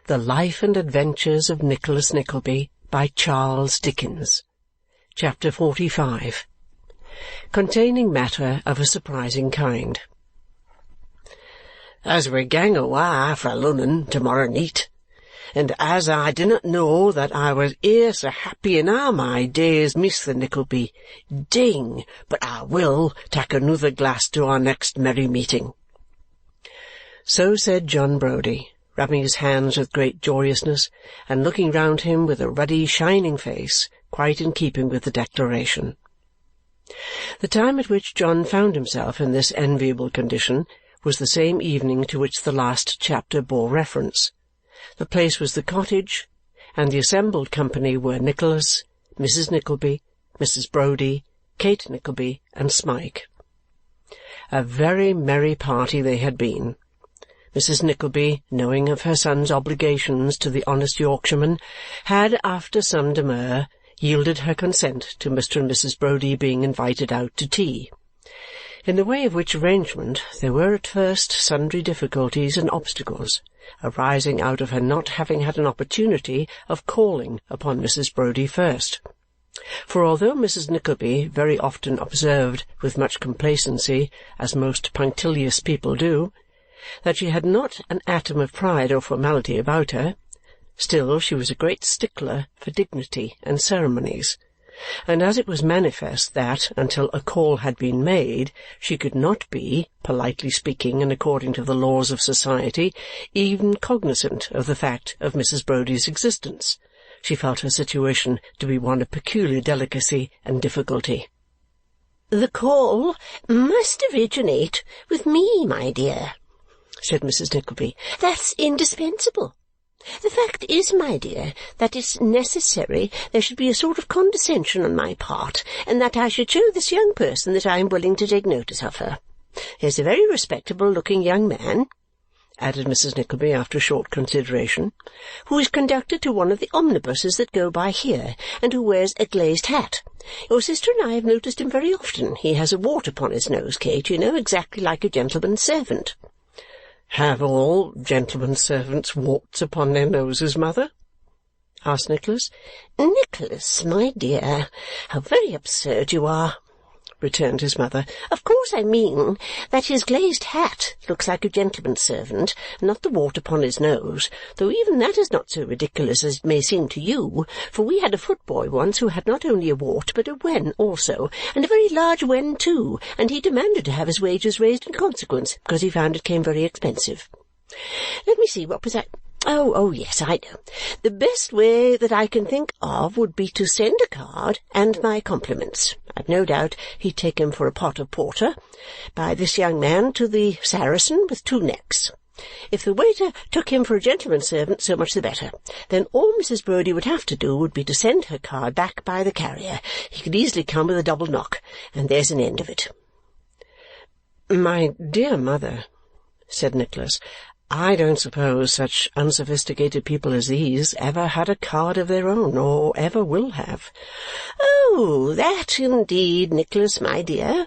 The Life and Adventures of Nicholas Nickleby by Charles Dickens. Chapter 45. Containing matter of a surprising kind. As we gang awa' fra Lunnon to-morrow neet, and as I dinnot know that I was e'er so happy in a' my days, Mr. Nickleby, ding, but I will tak another glass to our next merry meeting. So said John Browdie, rubbing his hands with great joyousness and looking round him with a ruddy shining face, quite in keeping with the declaration. The time at which John found himself in this enviable condition was the same evening to which the last chapter bore reference. The place was the cottage, and the assembled company were Nicholas, Mrs. Nickleby, Mrs. Browdie, Kate Nickleby, and Smike. A very merry party they had been. Mrs. Nickleby, knowing of her son's obligations to the honest Yorkshireman, had, after some demur, yielded her consent to Mr. and Mrs. Browdie being invited out to tea, in the way of which arrangement there were at first sundry difficulties and obstacles, arising out of her not having had an opportunity of calling upon Mrs. Browdie first. For although Mrs. Nickleby very often observed with much complacency, as most punctilious people do, that she had not an atom of pride or formality about her, still she was a great stickler for dignity and ceremonies, and as it was manifest that, until a call had been made, she could not be, politely speaking and according to the laws of society, even cognizant of the fact of Mrs. Browdie's existence, she felt her situation to be one of peculiar delicacy and difficulty. "The call must originate with me, my dear," said Mrs. Nickleby. "That's indispensable. The fact is, my dear, that it's necessary there should be a sort of condescension on my part, and that I should show this young person that I am willing to take notice of her. He's a very respectable-looking young man," added Mrs. Nickleby after a short consideration, "who is conductor to one of the omnibuses that go by here, and who wears a glazed hat. Your sister and I have noticed him very often. He has a wart upon his nose, Kate, you know, exactly like a gentleman's servant." "Have all gentlemen's servants warts upon their noses, mother?" asked Nicholas. "Nicholas, my dear, how very absurd you are!" returned his mother. "Of course I mean that his glazed hat looks like a gentleman's servant, not the wart upon his nose, though even that is not so ridiculous as it may seem to you, for we had a footboy once who had not only a wart but a wen also, and a very large wen too, and he demanded to have his wages raised in consequence, because he found it came very expensive. Let me see, what was I... Oh, yes, I know. The best way that I can think of would be to send a card and my compliments. I've no doubt he'd take him for a pot of porter, by this young man to the Saracen with 2 necks. If the waiter took him for a gentleman's servant, so much the better. Then all Mrs. Browdie would have to do would be to send her card back by the carrier. He could easily come with a double knock, and there's an end of it." "My dear mother," said Nicholas, "I don't suppose such unsophisticated people as these ever had a card of their own, or ever will have." "Oh, that indeed, Nicholas, my dear,"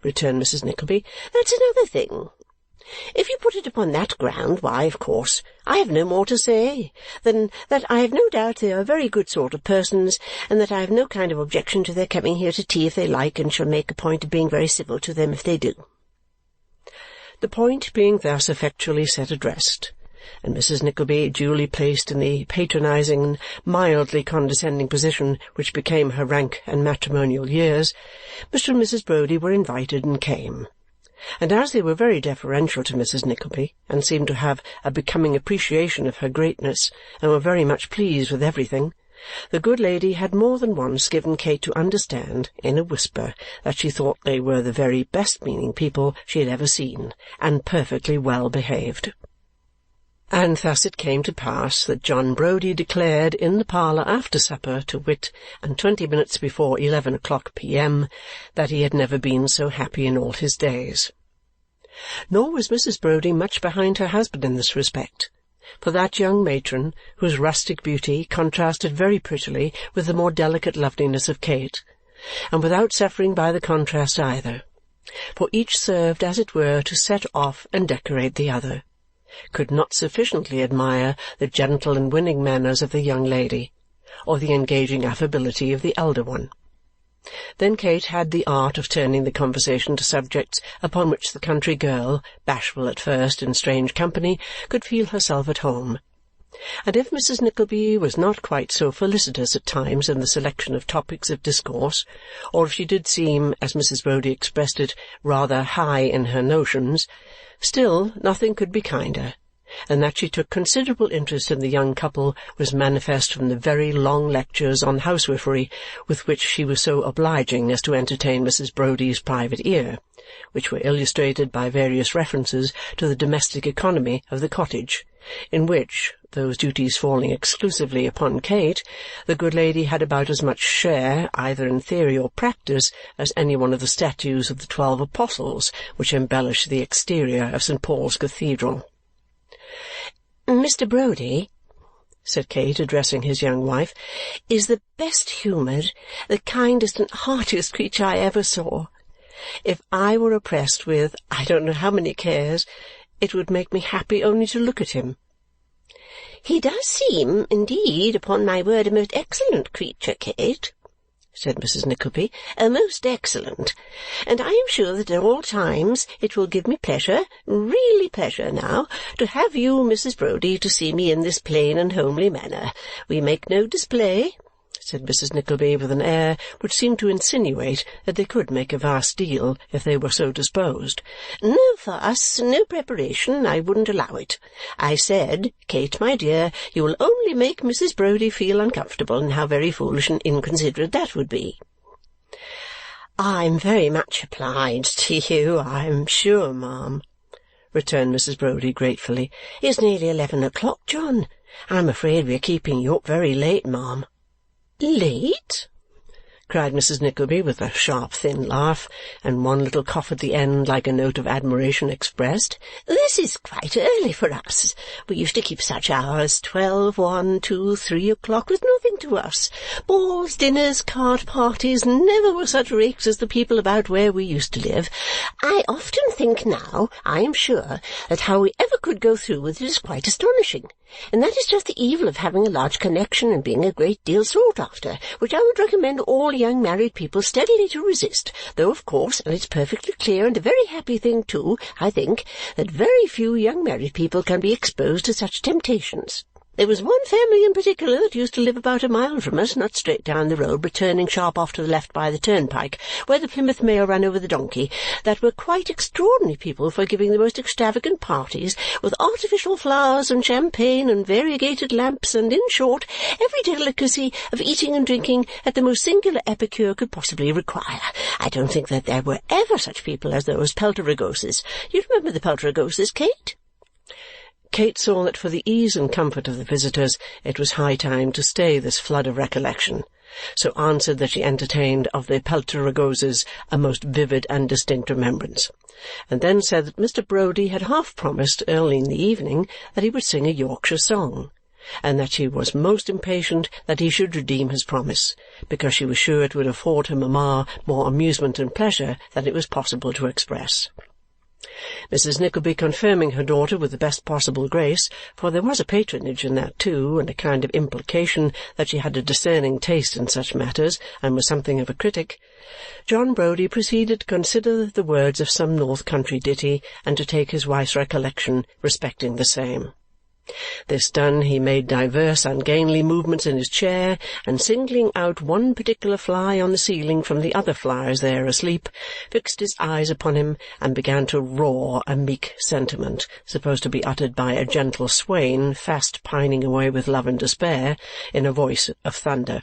returned Mrs. Nickleby, "that's another thing. If you put it upon that ground, why, of course, I have no more to say than that I have no doubt they are a very good sort of persons, and that I have no kind of objection to their coming here to tea if they like, and shall make a point of being very civil to them if they do." The point being thus effectually set at rest, and Mrs. Nickleby duly placed in the patronizing and mildly condescending position which became her rank and matrimonial years, Mr. and Mrs. Browdie were invited and came. And as they were very deferential to Mrs. Nickleby, and seemed to have a becoming appreciation of her greatness, and were very much pleased with everything, the good lady had more than once given Kate to understand, in a whisper, that she thought they were the very best-meaning people she had ever seen, and perfectly well behaved. And thus it came to pass that John Browdie declared in the parlour after supper, to wit, and 20 minutes before 11 o'clock p.m., that he had never been so happy in all his days. Nor was Mrs. Browdie much behind her husband in this respect, for that young matron, whose rustic beauty contrasted very prettily with the more delicate loveliness of Kate, and without suffering by the contrast either, for each served, as it were, to set off and decorate the other, could not sufficiently admire the gentle and winning manners of the young lady, or the engaging affability of the elder one. Then Kate had the art of turning the conversation to subjects upon which the country girl, bashful at first in strange company, could feel herself at home. And if Mrs. Nickleby was not quite so felicitous at times in the selection of topics of discourse, or if she did seem, as Mrs. Browdie expressed it, rather high in her notions, still nothing could be kinder, and that she took considerable interest in the young couple was manifest from the very long lectures on housewifery with which she was so obliging as to entertain Mrs. Browdie's private ear, which were illustrated by various references to the domestic economy of the cottage, in which, those duties falling exclusively upon Kate, the good lady had about as much share, either in theory or practice, as any one of the statues of the 12 Apostles which embellish the exterior of St. Paul's Cathedral. "Mr. Browdie," said Kate, addressing his young wife, "is the best-humoured, the kindest and heartiest creature I ever saw. If I were oppressed with I don't know how many cares, it would make me happy only to look at him." "He does seem, indeed, upon my word, a most excellent creature, Kate," said Mrs. Nickleby, "a most excellent. And I am sure that at all times it will give me pleasure, really pleasure now, to have you, Mrs. Browdie, to see me in this plain and homely manner. We make no display," said Mrs. Nickleby with an air which seemed to insinuate that they could make a vast deal if they were so disposed. "No fuss, no preparation. I wouldn't allow it. I said, Kate, my dear, you will only make Mrs. Browdie feel uncomfortable, and how very foolish and inconsiderate that would be." "I'm very much obliged to you, I'm sure, ma'am," returned Mrs. Browdie gratefully. "It's nearly 11 o'clock, John. I'm afraid we are keeping you up very late, ma'am." "Late?" cried Mrs. Nickleby with a sharp thin laugh, and one little cough at the end like a note of admiration expressed. "This is quite early for us. We used to keep such hours, 12, 1, 2, 3 o'clock, was nothing to us. Balls, dinners, card parties, never were such rakes as the people about where we used to live. I often think now, I am sure, that how we ever could go through with it is quite astonishing. And that is just the evil of having a large connection and being a great deal sought after, which I would recommend all young married people steadily to resist, though of course, and it's perfectly clear and a very happy thing too, I think, that very few young married people can be exposed to such temptations. There was one family in particular that used to live about a mile from us, not straight down the road, but turning sharp off to the left by the turnpike, where the Plymouth mail ran over the donkey, that were quite extraordinary people for giving the most extravagant parties, with artificial flowers and champagne and variegated lamps, and, in short, every delicacy of eating and drinking that the most singular epicure could possibly require. I don't think that there were ever such people as those Pelterogoses. You remember the Pelterogoses, Kate?" Kate saw that for the ease and comfort of the visitors it was high time to stay this flood of recollection, so answered that she entertained of the Pelterogoses a most vivid and distinct remembrance, and then said that Mr. Browdie had half promised early in the evening that he would sing a Yorkshire song, and that she was most impatient that he should redeem his promise, because she was sure it would afford her mamma more amusement and pleasure than it was possible to express. Mrs. Nickleby confirming her daughter with the best possible grace, for there was a patronage in that too, and a kind of implication that she had a discerning taste in such matters and was something of a critic, John Browdie proceeded to consider the words of some north country ditty and to take his wife's recollection respecting the same. This done, he made divers ungainly movements in his chair, and singling out one particular fly on the ceiling from the other flies there asleep, fixed his eyes upon him and began to roar a meek sentiment, supposed to be uttered by a gentle swain fast pining away with love and despair, in a voice of thunder.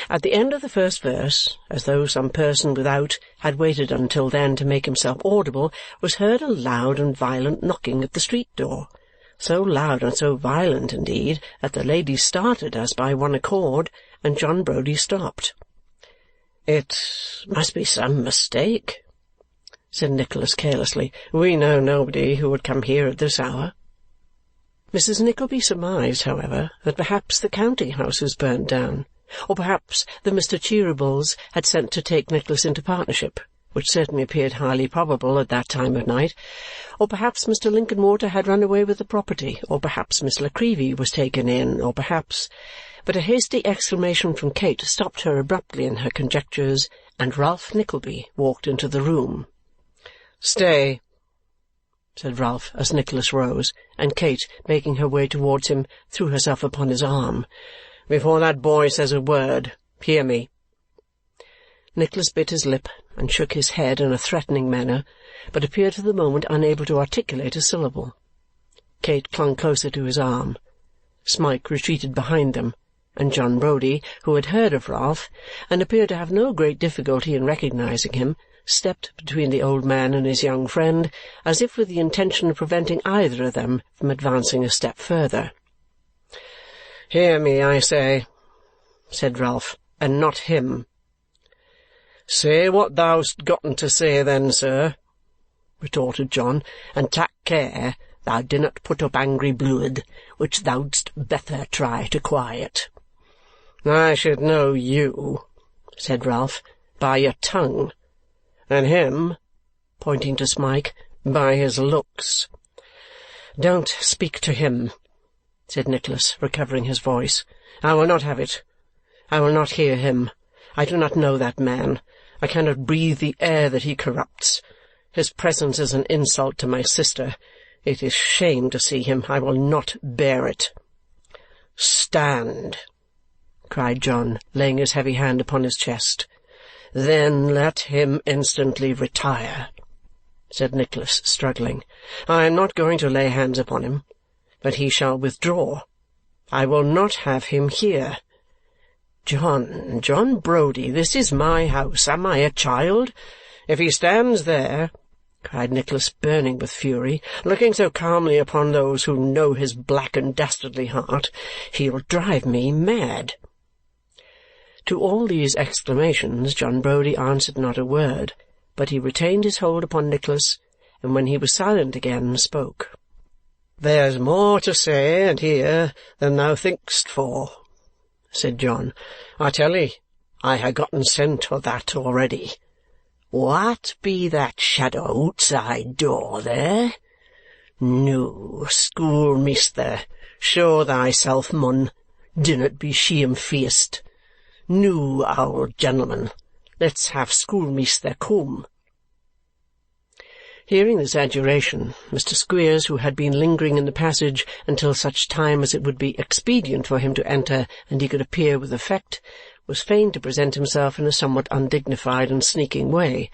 At the end of the first verse, as though some person without had waited until then to make himself audible, was heard a loud and violent knocking at the street door. So loud and so violent, indeed, that the ladies started as by one accord, and John Browdie stopped. "It must be some mistake," said Nicholas carelessly. "We know nobody who would come here at this hour." Mrs. Nickleby surmised, however, that perhaps the counting-house was burned down, or perhaps the Mr. Cheerybles had sent to take Nicholas into partnership, which certainly appeared highly probable at that time of night, or perhaps Mr. Linkinwater had run away with the property, or perhaps Miss La Creevy was taken in, or perhaps... But a hasty exclamation from Kate stopped her abruptly in her conjectures, and Ralph Nickleby walked into the room. "Stay," said Ralph as Nicholas rose, and Kate, making her way towards him, threw herself upon his arm. "Before that boy says a word, hear me." Nicholas bit his lip and shook his head in a threatening manner, but appeared for the moment unable to articulate a syllable. Kate clung closer to his arm. Smike retreated behind them, and John Browdie, who had heard of Ralph and appeared to have no great difficulty in recognizing him, stepped between the old man and his young friend, as if with the intention of preventing either of them from advancing a step further. "Hear me, I say," said Ralph, "and not him." "Say what thou'st gotten to say then, sir," retorted John, "and tak' care thou dinnot put up angry bluid, which thou'dst better try to quiet." "I should know you," said Ralph, "by your tongue, and him," pointing to Smike, "by his looks." "Don't speak to him," said Nicholas, recovering his voice. "I will not have it. I will not hear him. I do not know that man. I cannot breathe the air that he corrupts. His presence is an insult to my sister. It is shame to see him. I will not bear it." "Stand!" cried John, laying his heavy hand upon his chest. "Then let him instantly retire," said Nicholas, struggling. "I am not going to lay hands upon him, but he shall withdraw. I will not have him here. John Browdie, this is my house. Am I a child? If he stands there," cried Nicholas, burning with fury, "looking so calmly upon those who know his black and dastardly heart, he'll drive me mad." To all these exclamations John Browdie answered not a word, but he retained his hold upon Nicholas, and when he was silent again, spoke. "There's more to say and hear than thou think'st for," said John. "I tell 'ee, I ha' gotten scent o' that already. What be that shadow outside door there? Noo, schoolmeasther, show thyself, mun. Dinnot be shamefaced. Noo, old gentleman, let's have schoolmeasther come." Hearing this adjuration, Mr. Squeers, who had been lingering in the passage until such time as it would be expedient for him to enter and he could appear with effect, was fain to present himself in a somewhat undignified and sneaking way,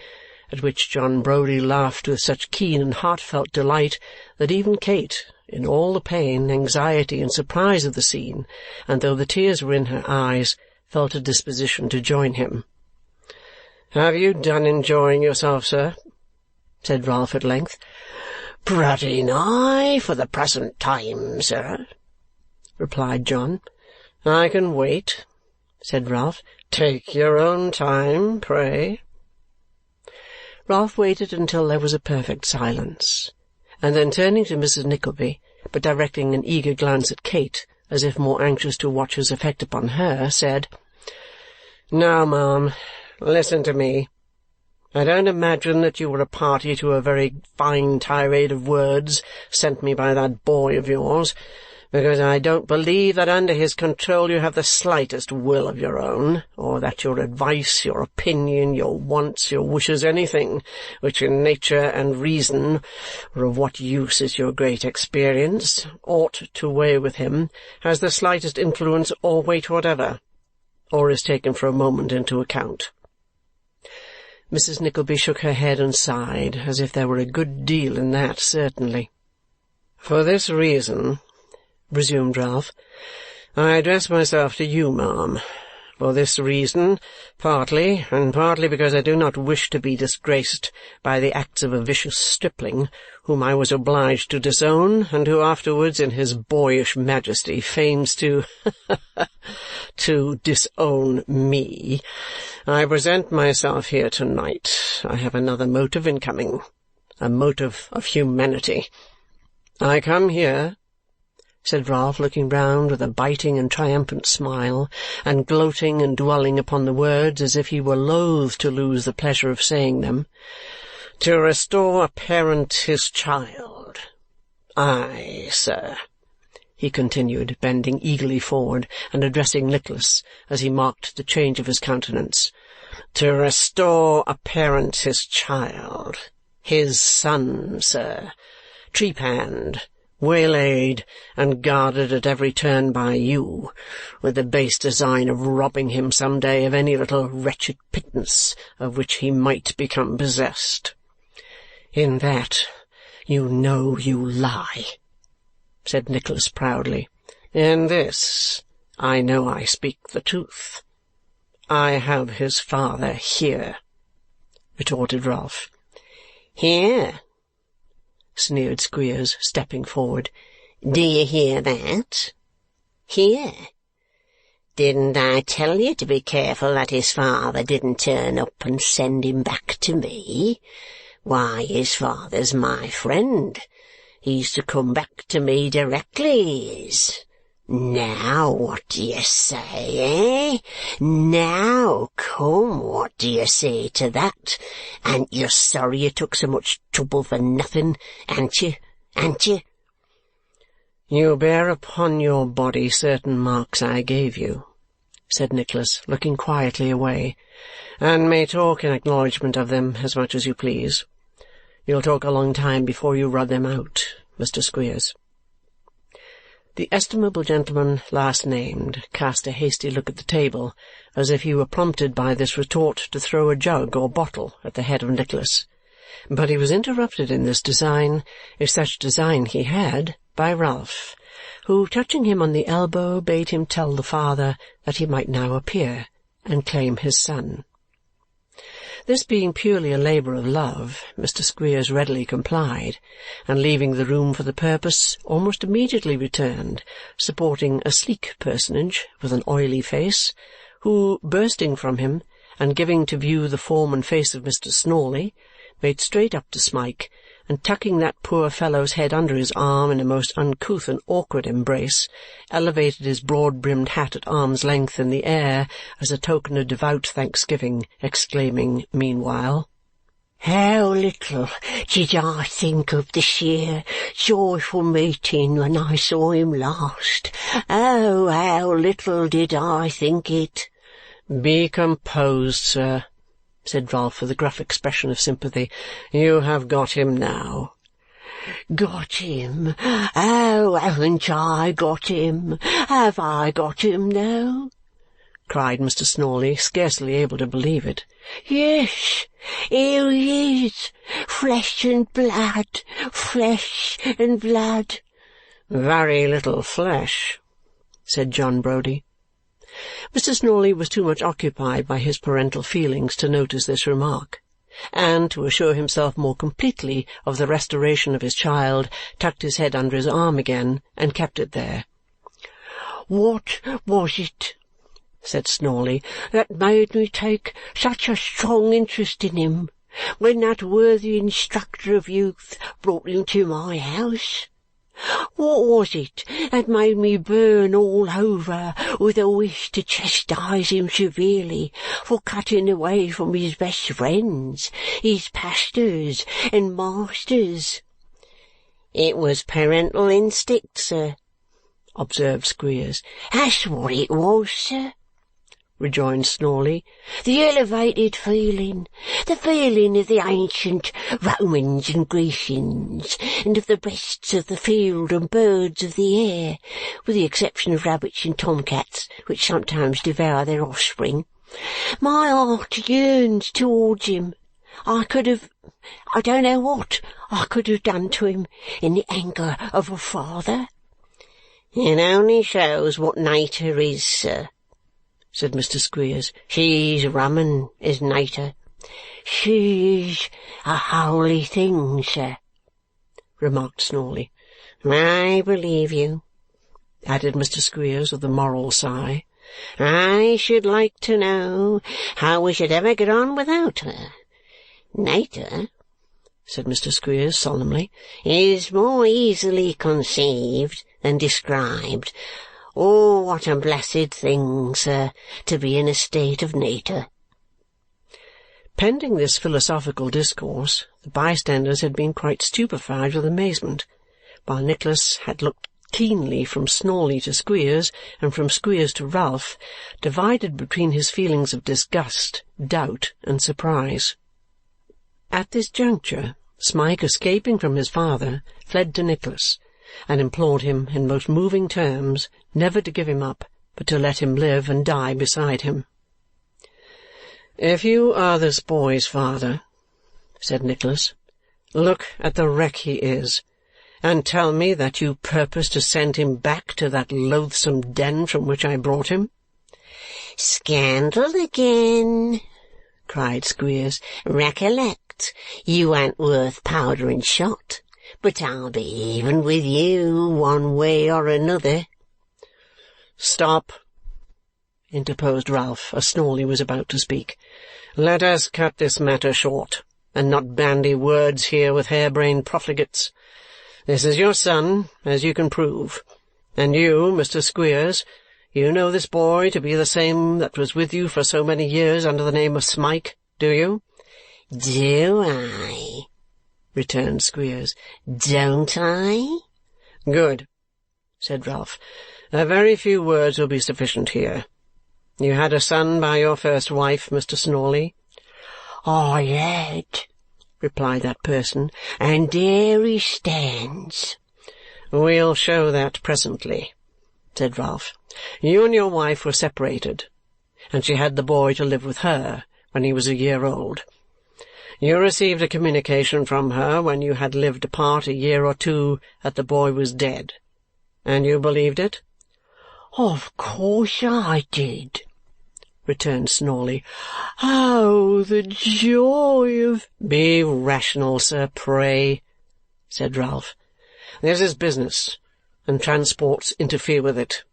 at which John Browdie laughed with such keen and heartfelt delight that even Kate, in all the pain, anxiety, and surprise of the scene, and though the tears were in her eyes, felt a disposition to join him. "Have you done enjoying yourself, sir?" said Ralph at length. "Pretty nigh for the present time, sir," replied John. "I can wait," said Ralph. "Take your own time, pray." Ralph waited until there was a perfect silence, and then turning to Mrs. Nickleby, but directing an eager glance at Kate, as if more anxious to watch his effect upon her, said, "Now, ma'am, listen to me. I don't imagine that you were a party to a very fine tirade of words sent me by that boy of yours, because I don't believe that under his control you have the slightest will of your own, or that your advice, your opinion, your wants, your wishes, anything which in nature and reason, or of what use is your great experience, ought to weigh with him, has the slightest influence or weight whatever, or is taken for a moment into account." Mrs. Nickleby shook her head and sighed, as if there were a good deal in that, certainly. "For this reason," resumed Ralph, "I address myself to you, ma'am. For this reason, partly, and partly because I do not wish to be disgraced by the acts of a vicious stripling whom I was obliged to disown, and who afterwards, in his boyish majesty, feigns to disown me, I present myself here to-night. I have another motive in coming, a motive of humanity. I come here," said Ralph, looking round with a biting and triumphant smile, and gloating and dwelling upon the words as if he were loath to lose the pleasure of saying them. "To restore a parent his child. Aye, sir," he continued, bending eagerly forward and addressing Nicholas as he marked the change of his countenance. "To restore a parent his child. His son, sir. Trepanned, waylaid, and guarded at every turn by you, with the base design of robbing him some day of any little wretched pittance of which he might become possessed." "In that you know you lie," said Nicholas proudly. "In this I know I speak the truth. I have his father here," retorted Ralph. "Here?" sneered Squeers, stepping forward. "Do you hear that? Here? Didn't I tell you to be careful that his father didn't turn up and send him back to me? Why, his father's my friend. He's to come back to me directly, he is. Now, what do you say, eh? Now, come, what do you say to that? Ain't you sorry you took so much trouble for nothing, ain't you? Ain't you?" "You bear upon your body certain marks I gave you," said Nicholas, looking quietly away, "and may talk in acknowledgment of them as much as you please. You'll talk a long time before you rub them out, Mr. Squeers." The estimable gentleman last named cast a hasty look at the table, as if he were prompted by this retort to throw a jug or bottle at the head of Nicholas. But he was interrupted in this design, if such design he had, by Ralph, who, touching him on the elbow, bade him tell the father that he might now appear and claim his son. This being purely a labour of love, Mr. Squeers readily complied, and leaving the room for the purpose, almost immediately returned, supporting a sleek personage with an oily face, who, bursting from him, and giving to view the form and face of Mr. Snawley, made straight up to Smike, and tucking that poor fellow's head under his arm in a most uncouth and awkward embrace, elevated his broad-brimmed hat at arm's length in the air as a token of devout thanksgiving, exclaiming meanwhile, "How little did I think of this here joyful meeting when I saw him last! Oh, how little did I think it!" "Be composed, sir," said Ralph with a gruff expression of sympathy. "You have got him now." "Got him? Oh, haven't I got him? Have I got him now?" cried Mr. Snawley, scarcely able to believe it. "Yes, here he is, flesh and blood, flesh and blood." "Very little flesh," said John Browdie. Mr. Snawley was too much occupied by his parental feelings to notice this remark, and, to assure himself more completely of the restoration of his child, tucked his head under his arm again and kept it there. "What was it," said Snawley, "that made me take such a strong interest in him when that worthy instructor of youth brought him to my house? What was it that made me burn all over with a wish to chastise him severely for cutting away from his best friends, his pastors and masters?" "It was parental instinct, sir," observed Squeers. "That's what it was, sir," rejoined Snawley. "The elevated feeling, the feeling of the ancient Romans and Grecians, and of the beasts of the field and birds of the air, with the exception of rabbits and tomcats, which sometimes devour their offspring. My heart yearns towards him. I don't know what I could have done to him in the anger of a father." "It only shows what nature is, sir," said Mr. Squeers. "She's rummin, is nature." "She's a holy thing, sir," remarked Snawley. "I believe you," added Mr. Squeers with a moral sigh. "I should like to know how we should ever get on without her. Nature," said Mr. Squeers solemnly, "is more easily conceived than described. Oh, what a blessed thing, sir, to be in a state of natur." Pending this philosophical discourse, the bystanders had been quite stupefied with amazement, while Nicholas had looked keenly from Snawley to Squeers and from Squeers to Ralph, divided between his feelings of disgust, doubt, and surprise. At this juncture, Smike, escaping from his father, fled to Nicholas, and implored him in most moving terms never to give him up, but to let him live and die beside him. "If you are this boy's father," said Nicholas, "look at the wreck he is, and tell me that you purpose to send him back to that loathsome den from which I brought him." "Scandal again!" cried Squeers. "Recollect, you ain't worth powder and shot, but I'll be even with you one way or another." "Stop!" interposed Ralph, as Snawley was about to speak. "Let us cut this matter short, and not bandy words here with harebrained profligates. This is your son, as you can prove, and you, Mr. Squeers, you know this boy to be the same that was with you for so many years under the name of Smike, do you?" "Do I?" returned Squeers. "Don't I?" "Good," said Ralph. "A very few words will be sufficient here. You had a son by your first wife, Mr. Snawley?" "I had," replied that person, "and there he stands." "We'll show that presently," said Ralph. "You and your wife were separated, and she had the boy to live with her when he was a year old. You received a communication from her when you had lived apart a year or two that the boy was dead, and you believed it?" "Of course I did," returned Snawley. "Oh, the joy of—" "Be rational, sir, pray," said Ralph. "This is business, and transports interfere with it.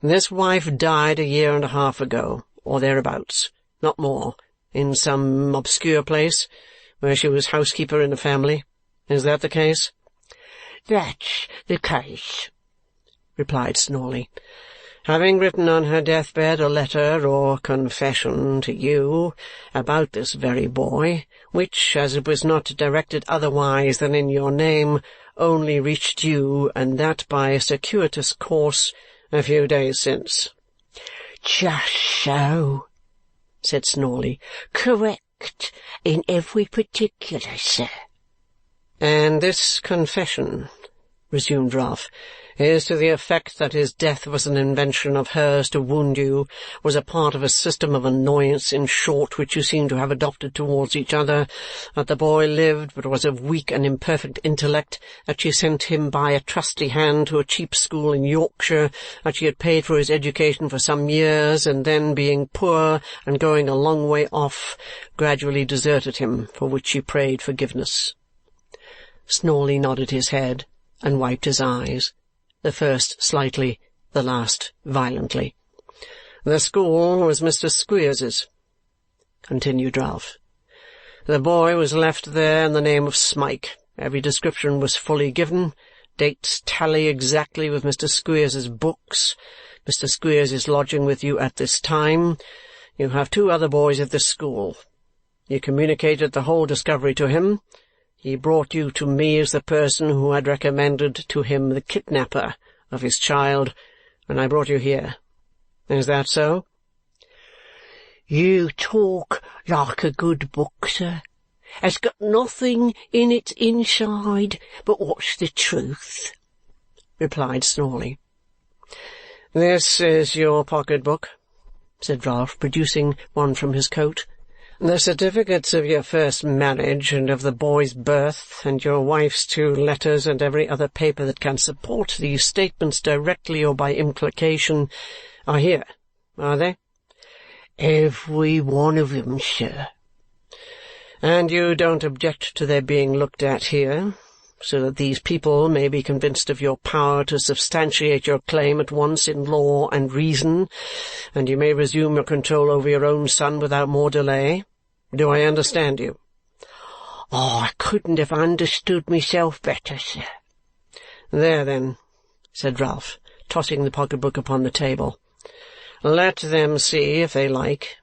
This wife died a year and a half ago, or thereabouts, not more, in some obscure place, where she was housekeeper in a family. Is that the case?" "That's the case," replied Snawley. "Having written on her deathbed a letter or confession to you about this very boy, which, as it was not directed otherwise than in your name, only reached you, and that by a circuitous course, a few days since." "Just so," said Snawley. "Correct in every particular, sir." "And this confession," resumed Ralph, "is to the effect that his death was an invention of hers to wound you, was a part of a system of annoyance, in short, which you seem to have adopted towards each other, that the boy lived but was of weak and imperfect intellect, that she sent him by a trusty hand to a cheap school in Yorkshire, that she had paid for his education for some years, and then, being poor and going a long way off, gradually deserted him, for which she prayed forgiveness." Snawley nodded his head and wiped his eyes, the first slightly, the last violently. "The school was Mr. Squeers's," continued Ralph. "The boy was left there in the name of Smike. Every description was fully given. Dates tally exactly with Mr. Squeers's books. Mr. Squeers is lodging with you at this time. You have 2 other boys at this school. You communicated the whole discovery to him. He brought you to me as the person who had recommended to him the kidnapper of his child, and I brought you here. Is that so?" "You talk like a good book, sir. Has got nothing in its inside but what's the truth," replied Snawley. "This is your pocket-book," said Ralph, producing one from his coat. "The certificates of your first marriage and of the boy's birth, and your wife's 2 letters, and every other paper that can support these statements directly or by implication, are here, are they?" "Every one of 'em, sir." "And you don't object to their being looked at here, so that these people may be convinced of your power to substantiate your claim at once in law and reason, and you may resume your control over your own son without more delay? Do I understand you?" "I couldn't have understood myself better, sir." "There, then," said Ralph, tossing the pocket-book upon the table. "Let them see if they like.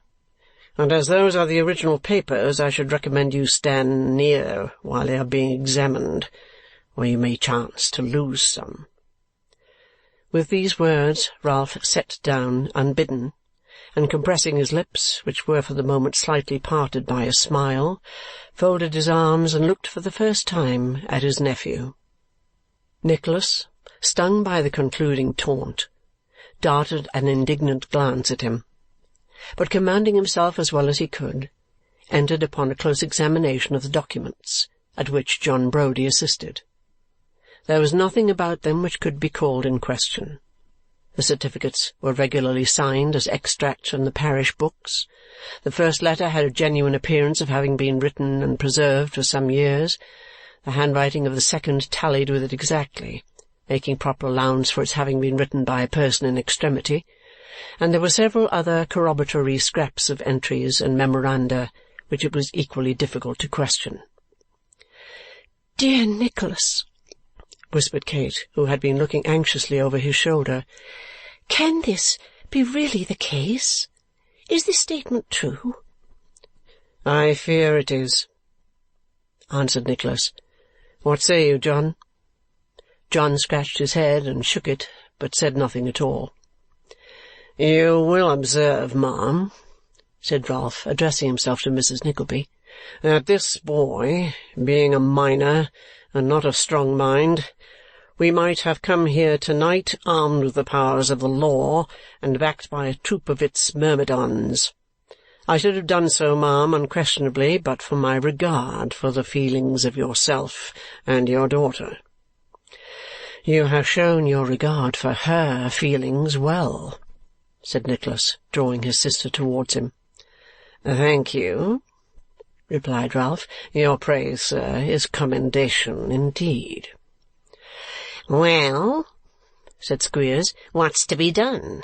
And as those are the original papers, I should recommend you stand near while they are being examined, or you may chance to lose some." With these words Ralph sat down unbidden, and compressing his lips, which were for the moment slightly parted by a smile, folded his arms and looked for the first time at his nephew. Nicholas, stung by the concluding taunt, darted an indignant glance at him, but commanding himself as well as he could, entered upon a close examination of the documents, at which John Browdie assisted. There was nothing about them which could be called in question. The certificates were regularly signed as extracts from the parish books. The first letter had a genuine appearance of having been written and preserved for some years. The handwriting of the second tallied with it exactly, making proper allowance for its having been written by a person in extremity, and there were several other corroboratory scraps of entries and memoranda which it was equally difficult to question. "Dear Nicholas," whispered Kate, who had been looking anxiously over his shoulder, "can this be really the case? Is this statement true?" "I fear it is," answered Nicholas. "What say you, John?" John scratched his head and shook it, but said nothing at all. "You will observe, ma'am," said Ralph, addressing himself to Mrs. Nickleby, "that this boy, being a minor and not of strong mind, we might have come here to-night armed with the powers of the law and backed by a troop of its myrmidons. I should have done so, ma'am, unquestionably, but for my regard for the feelings of yourself and your daughter." "You have shown your regard for her feelings well," said Nicholas, drawing his sister towards him. "Thank you," replied Ralph. "Your praise, sir, is commendation indeed." "Well," said Squeers, "what's to be done?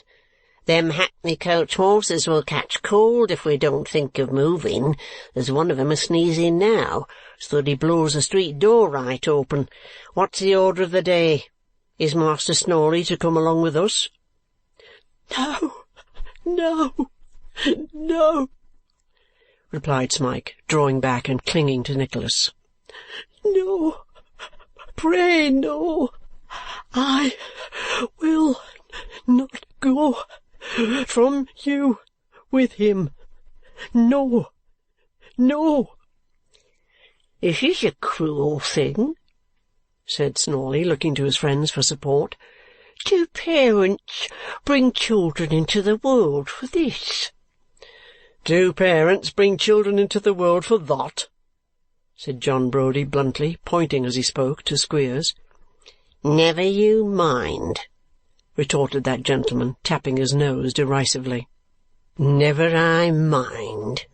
Them hackney-coach horses will catch cold if we don't think of moving. There's one of 'em a-sneezing now, so that he blows the street door right open. What's the order of the day? Is Master Snawley to come along with us?" "No, no, no," replied Smike, drawing back and clinging to Nicholas. "No, pray no. I will not go from you with him. No, no." "This is a cruel thing," said Snawley, looking to his friends for support. "Do parents bring children into the world for this?" "Do parents bring children into the world for that?" said John Browdie bluntly, pointing as he spoke to Squeers. "Never you mind," retorted that gentleman, tapping his nose derisively. "Never I mind,"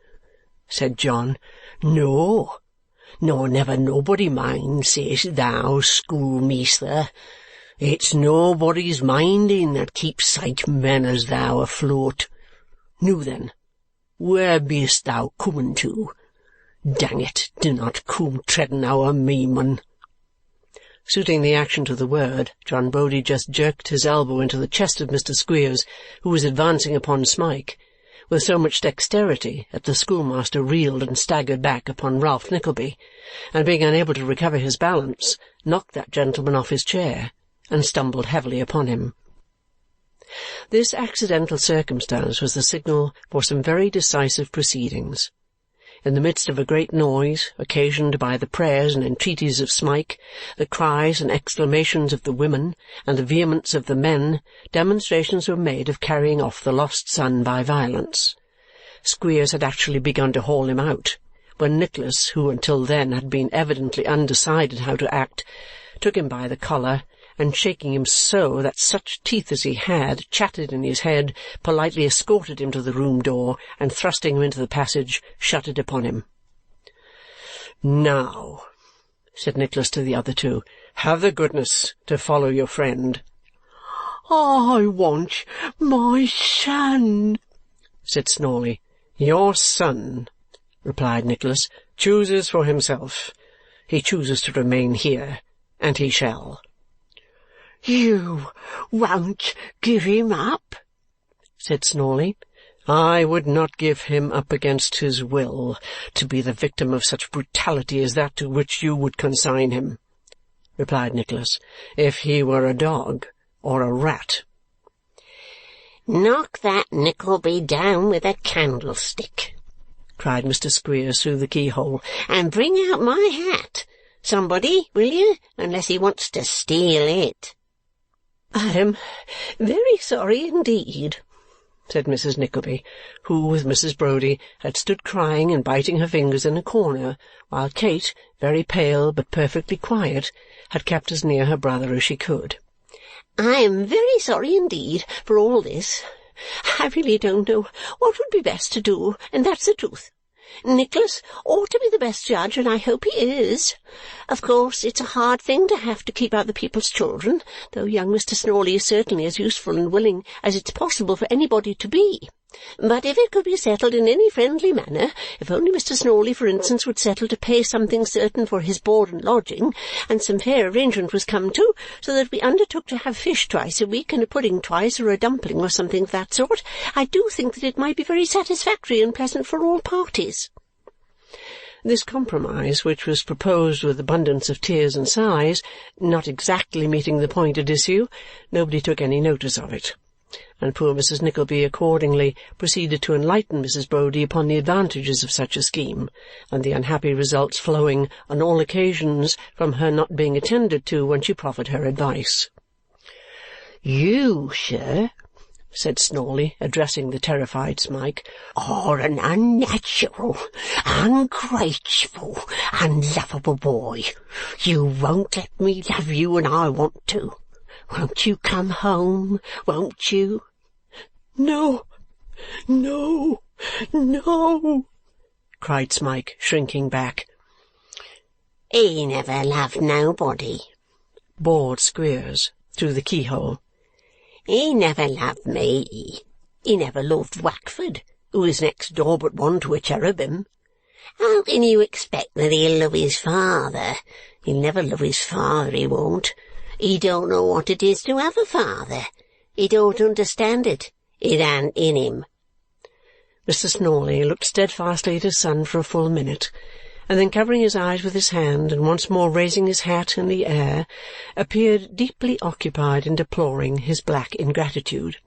said John. "No, nor never nobody mind, say'st thou, schoolmeasther. It's nobody's minding that keeps sight men as thou afloat. Noo then, where be'st thou comin' to? Dang it, do not come treading o'er me, mun." Suiting the action to the word, John Browdie just jerked his elbow into the chest of Mr. Squeers, who was advancing upon Smike, with so much dexterity that the schoolmaster reeled and staggered back upon Ralph Nickleby, and being unable to recover his balance, knocked that gentleman off his chair and stumbled heavily upon him. This accidental circumstance was the signal for some very decisive proceedings. In the midst of a great noise, occasioned by the prayers and entreaties of Smike, the cries and exclamations of the women, and the vehemence of the men, demonstrations were made of carrying off the lost son by violence. Squeers had actually begun to haul him out, when Nicholas, who until then had been evidently undecided how to act, took him by the collar, and shaking him so that such teeth as he had chattered in his head, politely escorted him to the room door, and thrusting him into the passage, shut it upon him. "Now," said Nicholas to the other two, "have the goodness to follow your friend." "I want my son," said Snawley. "Your son," replied Nicholas, "chooses for himself. He chooses to remain here, and he shall." You won't give him up? Said Snawley. I would not give him up against his will to be the victim of such brutality as that to which you would consign him, replied Nicholas, if he were a dog or a rat. Knock that Nickleby down with a candlestick, cried Mr. Squeers through the keyhole, and bring out my hat. Somebody, will you, unless he wants to steal it. I am very sorry indeed, said Mrs. Nickleby, who, with Mrs. Browdie, had stood crying and biting her fingers in a corner, while Kate, very pale but perfectly quiet, had kept as near her brother as she could. I am very sorry indeed for all this. I really don't know what would be best to do, and that's the truth. Nicholas ought to be the best judge, and I hope he is. Of course, it's a hard thing to have to keep other people's children, though young Mr. Snawley is certainly as useful and willing as it's possible for anybody to be. But if it could be settled in any friendly manner, if only Mr. Snawley, for instance, would settle to pay something certain for his board and lodging, and some fair arrangement was come to, so that we undertook to have fish twice a week and a pudding twice, or a dumpling or something of that sort, I do think that it might be very satisfactory and pleasant for all parties. This compromise, which was proposed with abundance of tears and sighs, not exactly meeting the point at issue, nobody took any notice of it, and poor Mrs. Nickleby accordingly proceeded to enlighten Mrs. Browdie upon the advantages of such a scheme, and the unhappy results flowing on all occasions from her not being attended to when she proffered her advice. You, sir, said Snawley, addressing the terrified Smike, are an unnatural, ungrateful, unlovable boy. You won't let me love you when I want to. Won't you come home, won't you? No, no, no, cried Smike, shrinking back. He never loved nobody, bawled Squeers through the keyhole. He never loved me. He never loved Wackford, who is next door but one to a cherubim. How can you expect that he'll love his father? He'll never love his father, he won't. He don't know what it is to have a father. He don't understand it. It ain't in him. Mr. Snawley looked steadfastly at his son for a full minute, and then covering his eyes with his hand and once more raising his hat in the air, appeared deeply occupied in deploring his black ingratitude.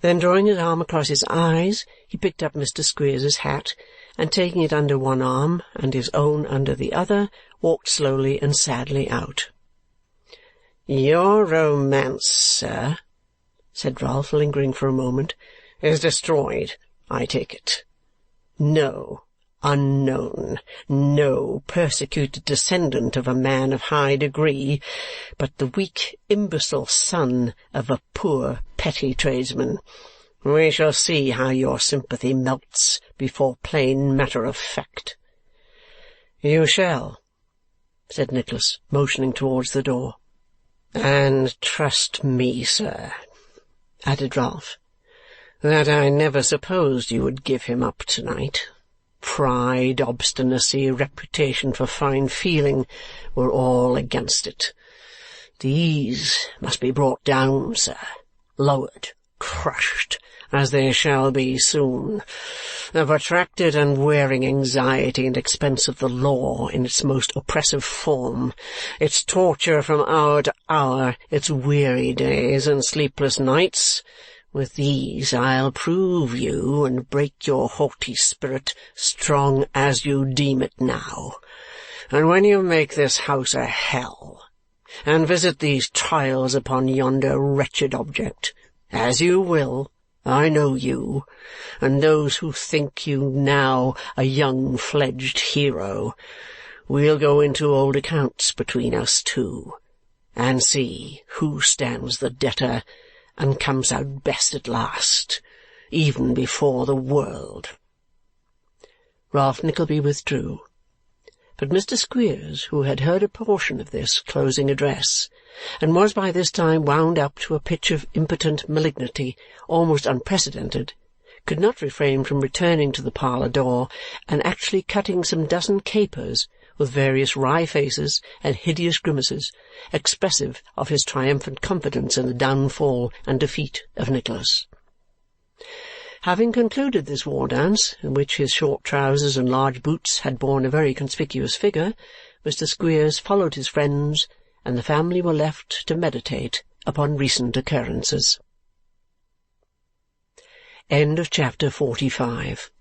Then drawing his arm across his eyes, he picked up Mr. Squeers's hat, and taking it under one arm and his own under the other, walked slowly and sadly out. "Your romance, sir," said Ralph, lingering for a moment, "is destroyed, I take it. No unknown, no persecuted descendant of a man of high degree, but the weak, imbecile son of a poor petty tradesman. We shall see how your sympathy melts before plain matter of fact." "You shall," said Nicholas, motioning towards the door. "And trust me, sir," added Ralph, "that I never supposed you would give him up tonight. Pride, obstinacy, reputation for fine feeling were all against it. These must be brought down, sir, lowered, crushed, as they shall be soon. The protracted and wearing anxiety and expense of the law in its most oppressive form, its torture from hour to hour, its weary days and sleepless nights, with these I'll prove you and break your haughty spirit, strong as you deem it now. And when you make this house a hell, and visit these trials upon yonder wretched object, as you will, I know you, and those who think you now a young-fledged hero, we'll go into old accounts between us two, and see who stands the debtor and comes out best at last, even before the world." Ralph Nickleby withdrew, but Mr. Squeers, who had heard a portion of this closing address, and was by this time wound up to a pitch of impotent malignity almost unprecedented, could not refrain from returning to the parlour door and actually cutting some dozen capers with various wry faces and hideous grimaces, expressive of his triumphant confidence in the downfall and defeat of Nicholas. Having concluded this war dance, in which his short trousers and large boots had borne a very conspicuous figure, Mr. Squeers followed his friends, and the family were left to meditate upon recent occurrences. Chapter 45